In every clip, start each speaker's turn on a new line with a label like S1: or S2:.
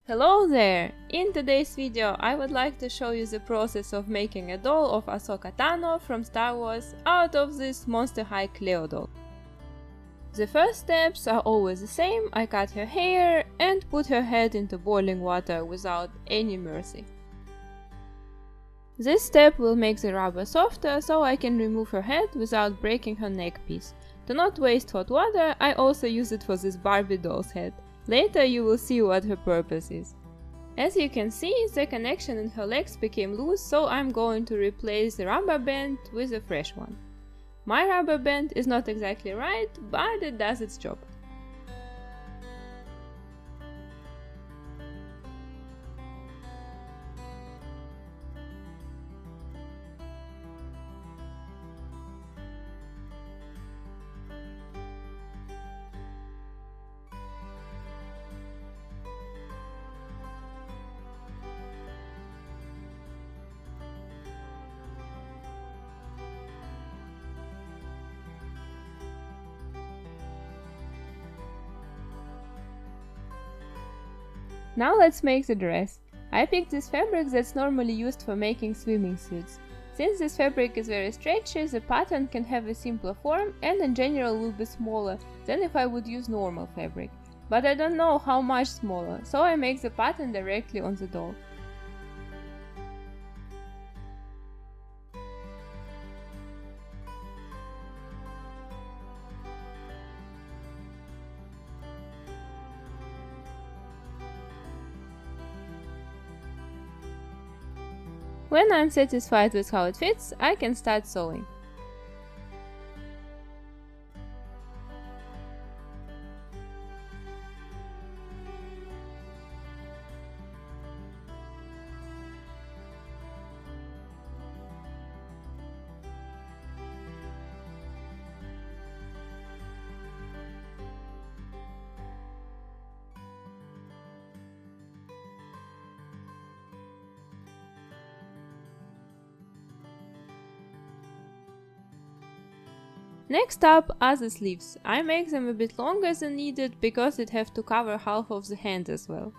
S1: Hello there! In today's video I would like to show you the process of making a doll of Ahsoka Tano from Star Wars out of this Monster High Cleo doll. The first steps are always the same. I cut her hair and put her head into boiling water without any mercy. This step will make the rubber softer so I can remove her head without breaking her neck piece. To not waste hot water, I also use it for this Barbie doll's head. Later you will see what her purpose is. As you can see, the connection in her legs became loose, so I'm going to replace the rubber band with a fresh one. My rubber band is not exactly right, but it does its job. Now let's make the dress. I picked this fabric that's normally used for making swimming suits. Since this fabric is very stretchy, the pattern can have a simpler form and in general will be smaller than if I would use normal fabric. But I don't know how much smaller, so I make the pattern directly on the doll. When I'm satisfied with how it fits, I can start sewing. Next up are the sleeves. I make them a bit longer than needed because it have to cover half of the hand as well.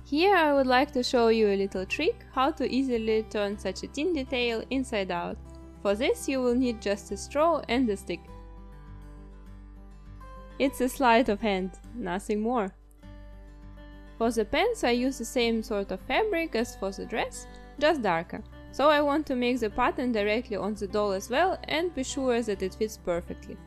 S1: Here I would like to show you a little trick how to easily turn such a thin detail inside out. For this you will need just a straw and a stick. It's a sleight of hand, nothing more. For the pants I use the same sort of fabric as for the dress, just darker. So I want to make the pattern directly on the doll as well and be sure that it fits perfectly.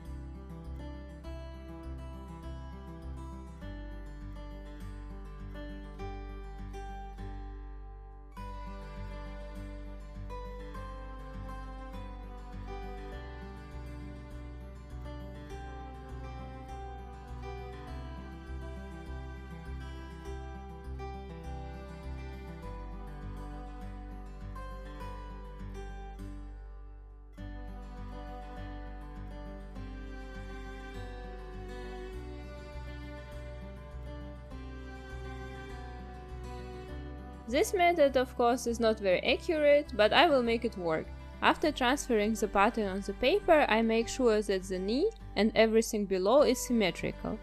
S1: This method of course is not very accurate, but I will make it work. After transferring the pattern on the paper, I make sure that the knee and everything below is symmetrical.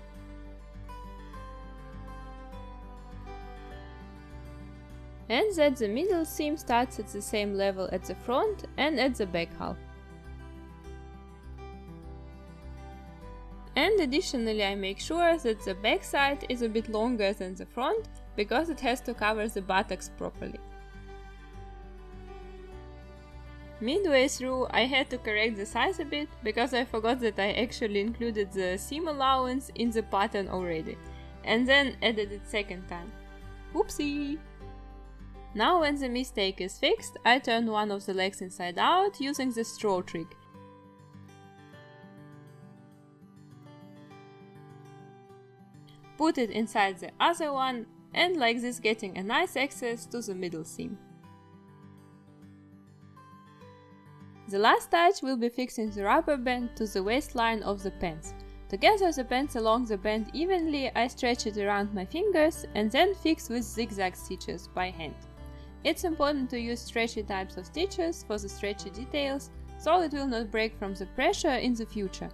S1: And that the middle seam starts at the same level at the front and at the back half. And additionally I make sure that the back side is a bit longer than the front, because it has to cover the buttocks properly. Midway through I had to correct the size a bit, because I forgot that I actually included the seam allowance in the pattern already, and then added it second time. Oopsie! Now when the mistake is fixed, I turn one of the legs inside out using the straw trick. Put it inside the other one, and like this getting a nice access to the middle seam. The last touch will be fixing the rubber band to the waistline of the pants. To gather the pants along the band evenly, I stretch it around my fingers and then fix with zigzag stitches by hand. It's important to use stretchy types of stitches for the stretchy details, so it will not break from the pressure in the future.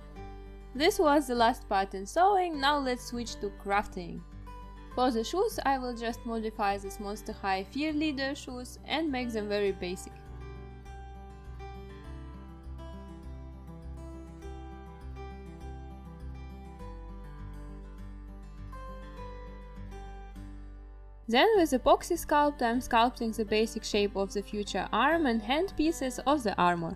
S1: This was the last part in sewing, now let's switch to crafting. For the shoes, I will just modify this Monster High Fear Leader shoes and make them very basic. Then with epoxy sculpt I am sculpting the basic shape of the future arm and hand pieces of the armor.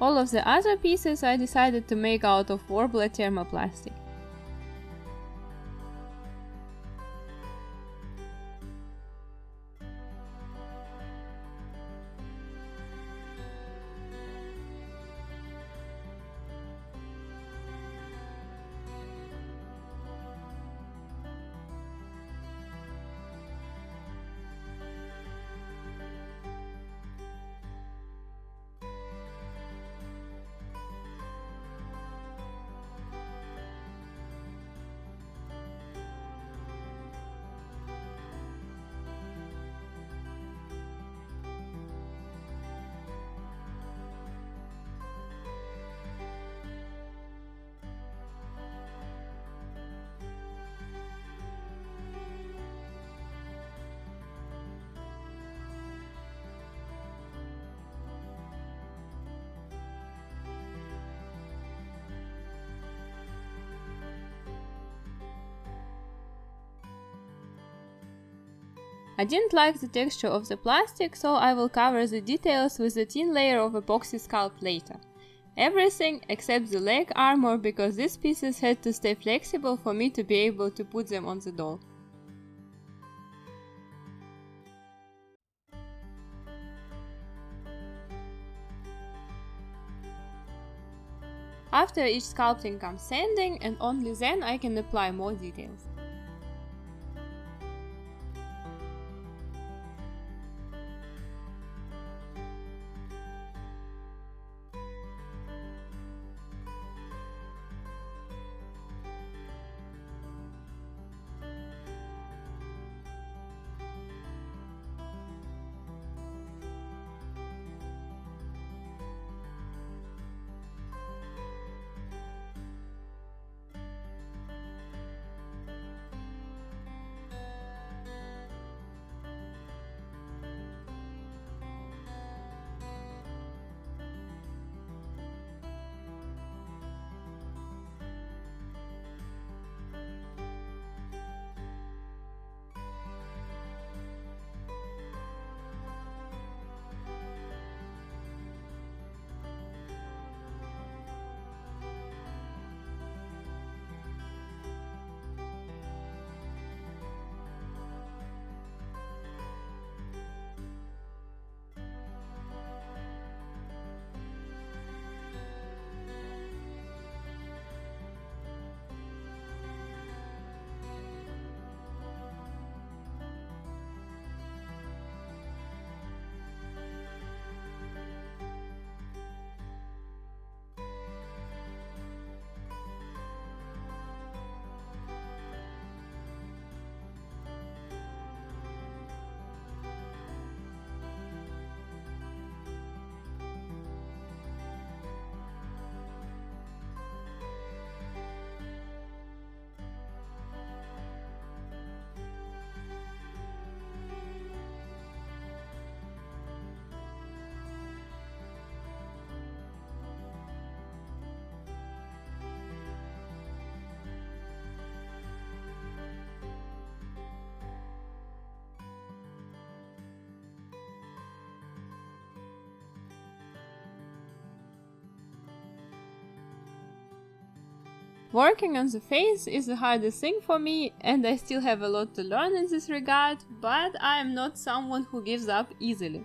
S1: All of the other pieces I decided to make out of Warbler thermoplastic. I didn't like the texture of the plastic, so I will cover the details with a thin layer of epoxy sculpt later. Everything except the leg armor, because these pieces had to stay flexible for me to be able to put them on the doll. After each sculpting comes sanding, and only then I can apply more details. Working on the face is the hardest thing for me, and I still have a lot to learn in this regard, but I am not someone who gives up easily.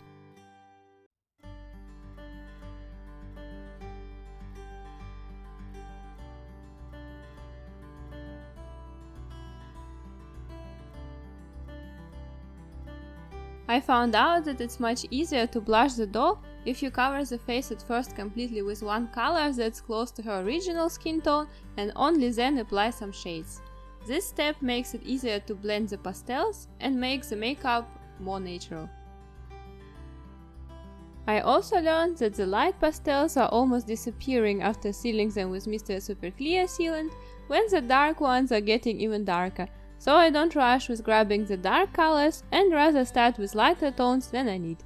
S1: I found out that it's much easier to blush the doll if you cover the face at first completely with one color that's close to her original skin tone and only then apply some shades. This step makes it easier to blend the pastels and makes the makeup more natural. I also learned that the light pastels are almost disappearing after sealing them with Mr. Super Clear sealant, when the dark ones are getting even darker. So I don't rush with grabbing the dark colors and rather start with lighter tones than I need.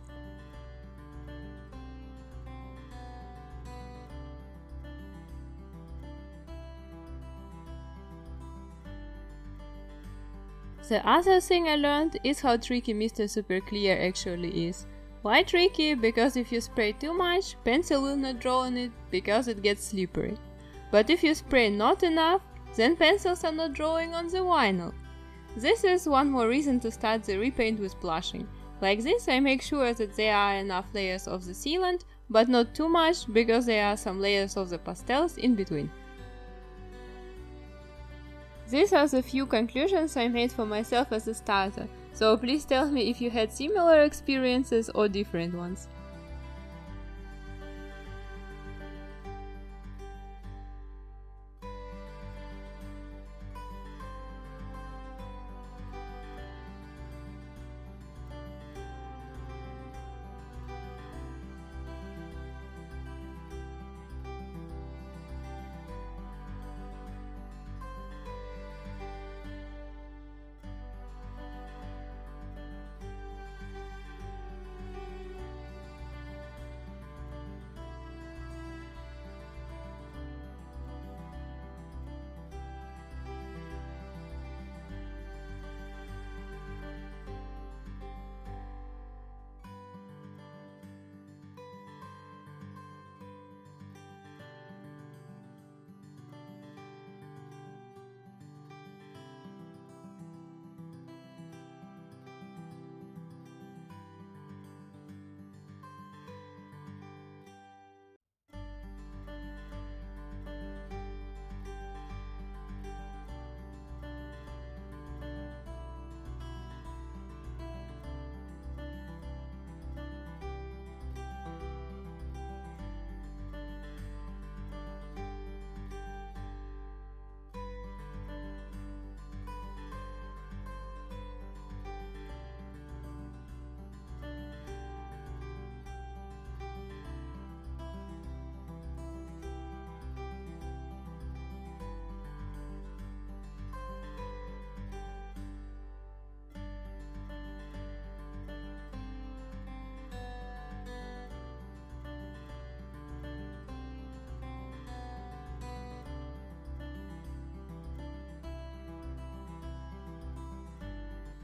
S1: The other thing I learned is how tricky Mr. Super Clear actually is. Why tricky? Because if you spray too much, pencil will not draw on it because it gets slippery. But if you spray not enough, then pencils are not drawing on the vinyl. This is one more reason to start the repaint with blushing. Like this, I make sure that there are enough layers of the sealant, but not too much, because there are some layers of the pastels in between. These are the few conclusions I made for myself as a starter, so please tell me if you had similar experiences or different ones.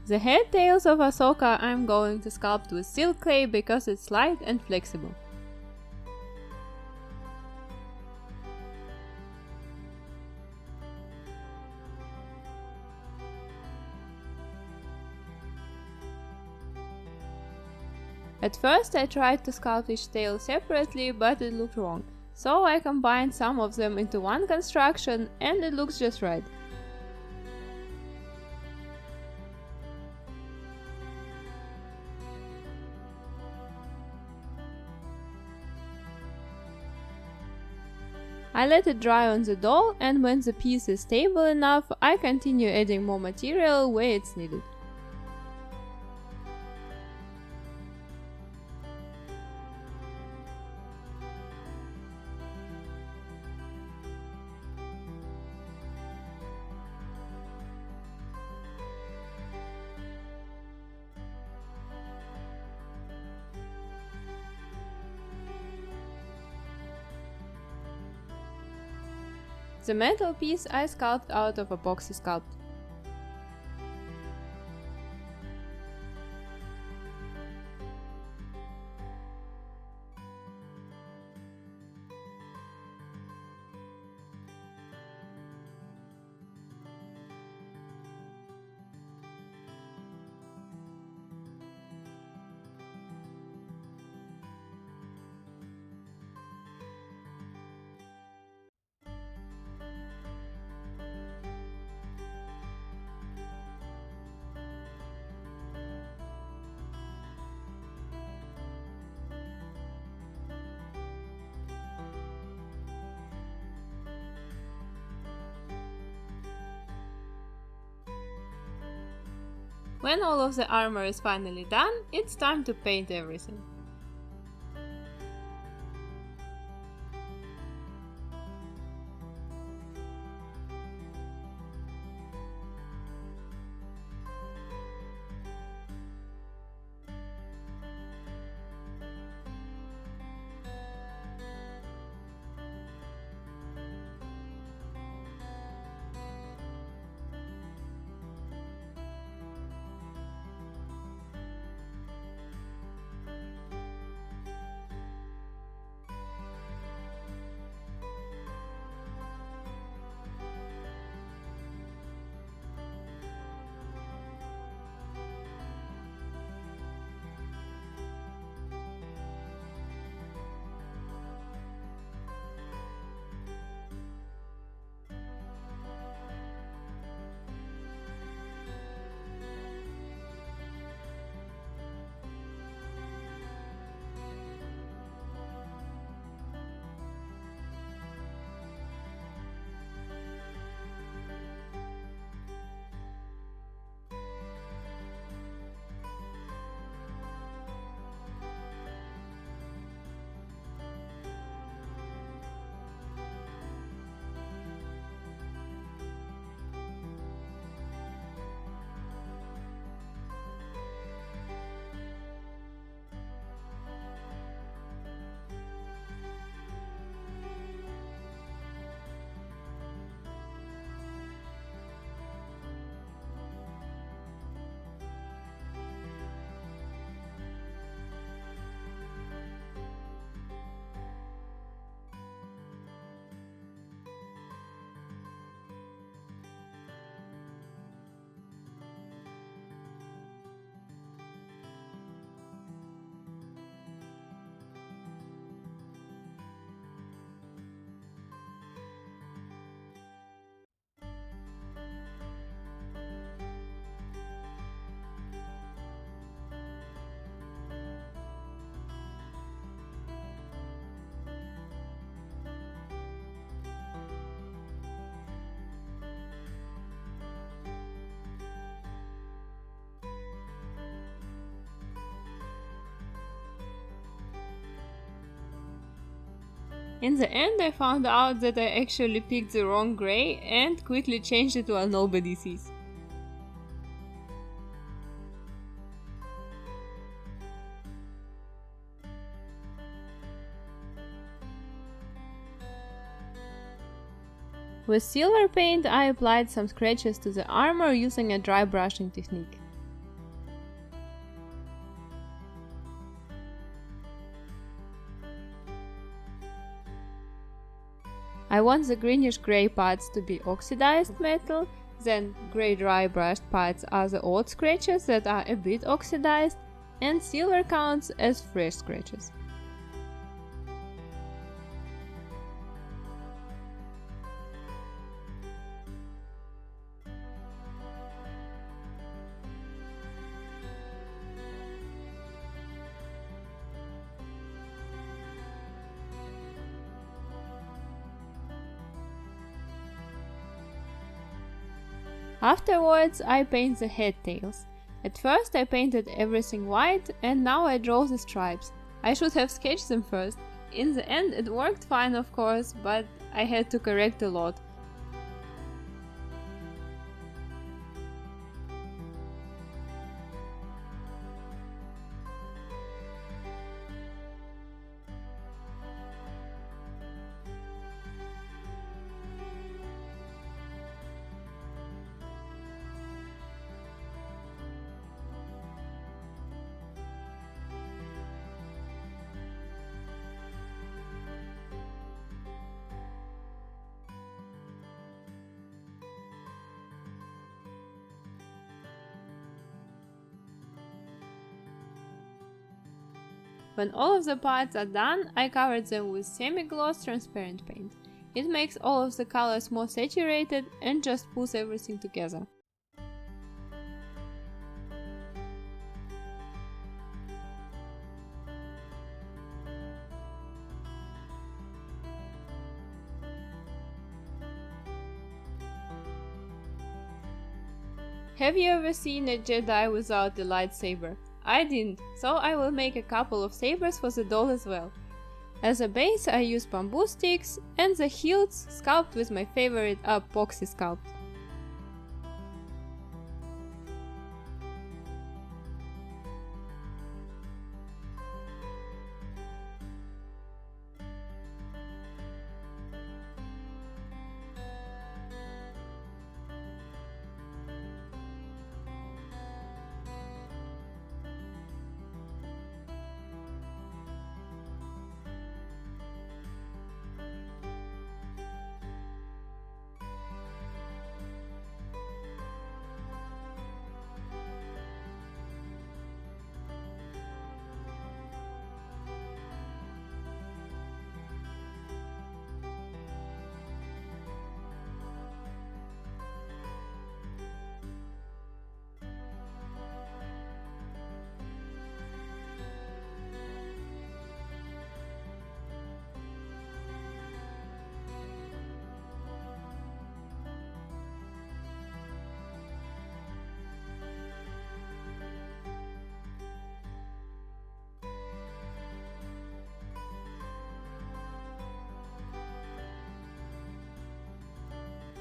S1: The head tails of Ahsoka I'm going to sculpt with silk clay because it's light and flexible. At first I tried to sculpt each tail separately, but it looked wrong, so I combined some of them into one construction and it looks just right. I let it dry on the doll, and when the piece is stable enough, I continue adding more material where it's needed. The metal piece I sculpted out of epoxy sculpt. When all of the armor is finally done, it's time to paint everything. In the end, I found out that I actually picked the wrong grey and quickly changed it while nobody sees. With silver paint, I applied some scratches to the armor using a dry brushing technique. I want the greenish-grey parts to be oxidized metal, then grey dry brushed parts are the old scratches that are a bit oxidized, and silver counts as fresh scratches. Afterwards, I paint the head tails. At first I painted everything white, and now I draw the stripes. I should have sketched them first. In the end it worked fine, of course, but I had to correct a lot. When all of the parts are done, I covered them with semi-gloss transparent paint. It makes all of the colors more saturated and just pulls everything together. Have you ever seen a Jedi without a lightsaber? I didn't, so I will make a couple of sabers for the doll as well. As a base I use bamboo sticks and the hilts sculpt with my favorite epoxy sculpt.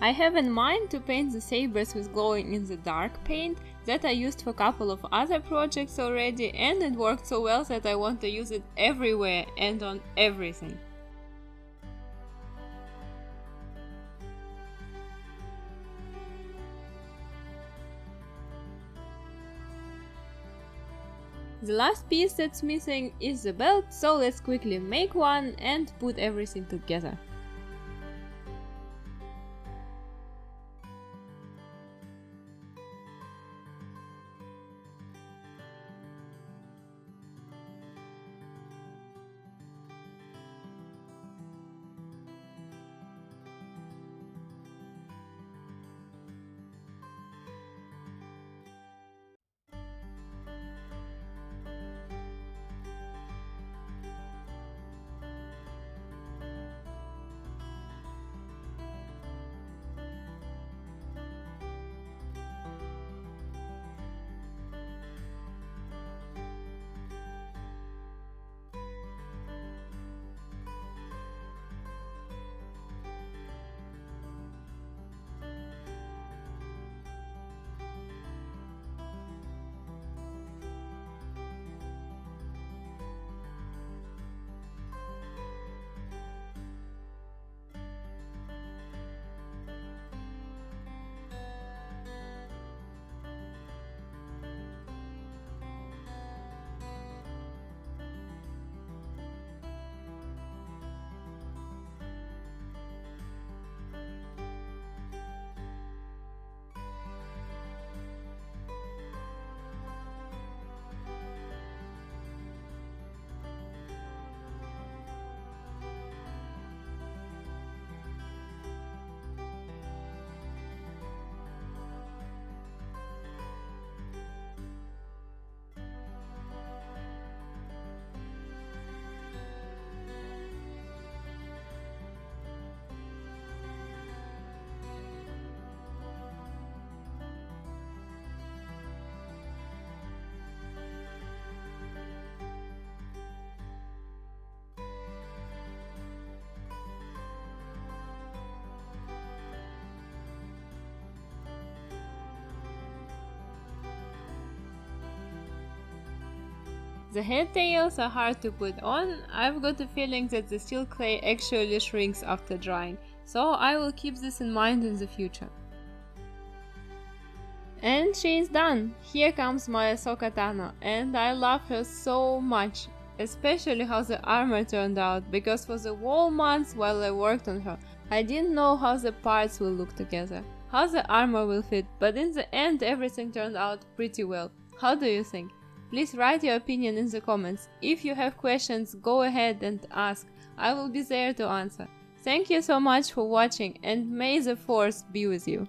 S1: I have in mind to paint the sabers with glowing in the dark paint that I used for a couple of other projects already, and it worked so well that I want to use it everywhere and on everything. The last piece that's missing is the belt, so let's quickly make one and put everything together. The head tails are hard to put on. I've got a feeling that the steel clay actually shrinks after drying, so I will keep this in mind in the future. And she is done! Here comes my Ahsoka Tano, and I love her so much, especially how the armor turned out, because for the whole months while I worked on her, I didn't know how the parts will look together, how the armor will fit, but in the end everything turned out pretty well. How do you think? Please write your opinion in the comments. If you have questions, go ahead and ask. I will be there to answer. Thank you so much for watching, and may the Force be with you.